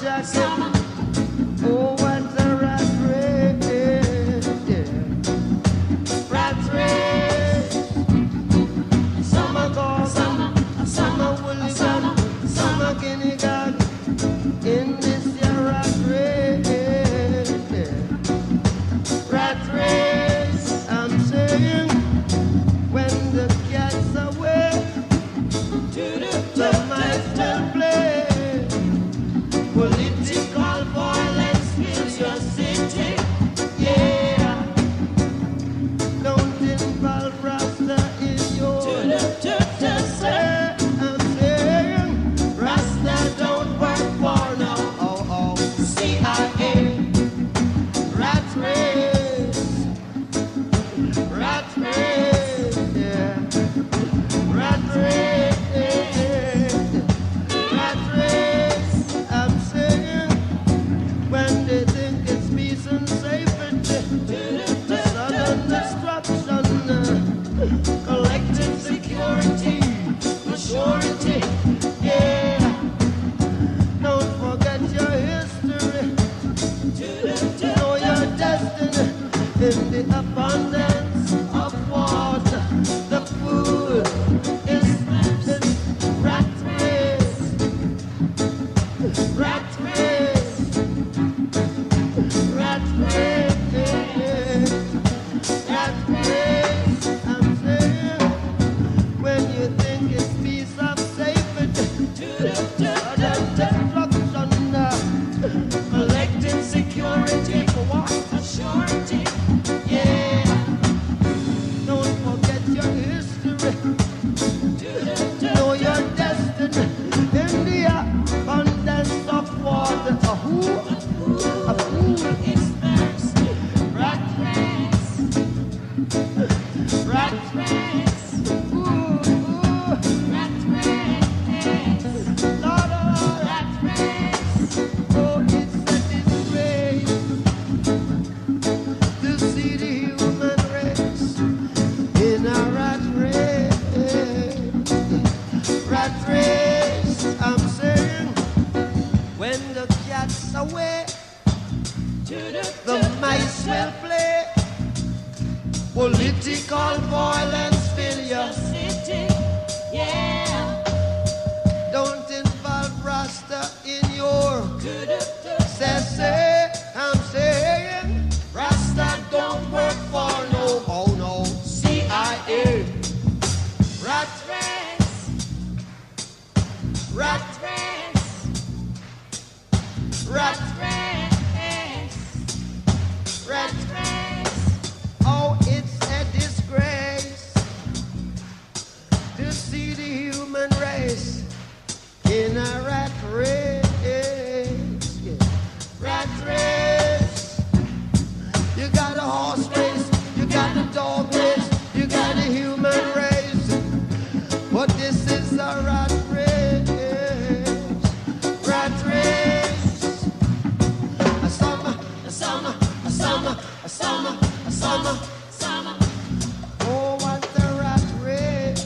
jacket. Oh, what a rat race, yeah. Rat race. Some are Gordon, some are Wooligan, some are Guinea Gag. In this year rat race, yeah. Rat race, I'm saying, when the cat's away, the mice will play. Political violence fills your city, yeah. Don't involve Rasta in your say. I'm saying Rasta don't work for no CIA. Rat race, yeah. Rat race, rat race. I'm saying when they think it's peace and safety, sudden destruction, collective security, maturity, yeah. Don't forget your history, know your destiny. In the abundance of water, the food is rat race, rat race, rat race, rat race. I'm saying when you think it's peace and safety, sudden destruction, collective security, maturity, yeah. Don't forget your history, know your destiny. In the abundance of water, a fool is thirsty. Rat race, rat race, rat race, Lord, rat race. Oh, it's a disgrace to see the human race in a rat race. Rat race, I'm saying, when the cat's away, the mice will play. Political violence fill your city, yeah. Don't involve Rasta in your say. I'm saying Rasta don't work for no CIA. Rat race, rat race, rat race, rat race. Oh, it's a disgrace to see the human race in a rat race, yeah. Rat race. You got a horse race, you got a dog race, you got a human race, but this is a rat race, rat race. A summer, a summer, a summer, a summer, a summer, summer. Oh, what a rat race,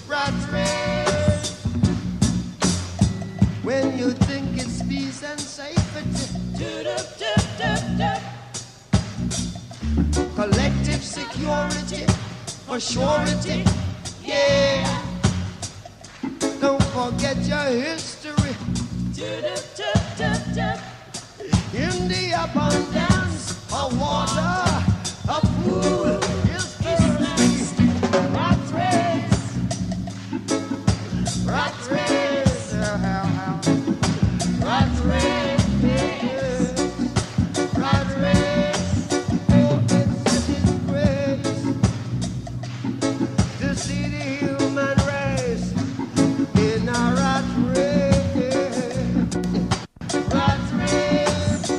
rat race. When you think it's peace and safety, collective security, maturity, yeah. Don't forget your history. In the abundance of water, a fool is thirsty. Rat race, rat race, rat race, rat race. Oh, it's a disgrace to see the human race in a rat race, rat race.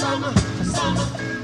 summer, summer.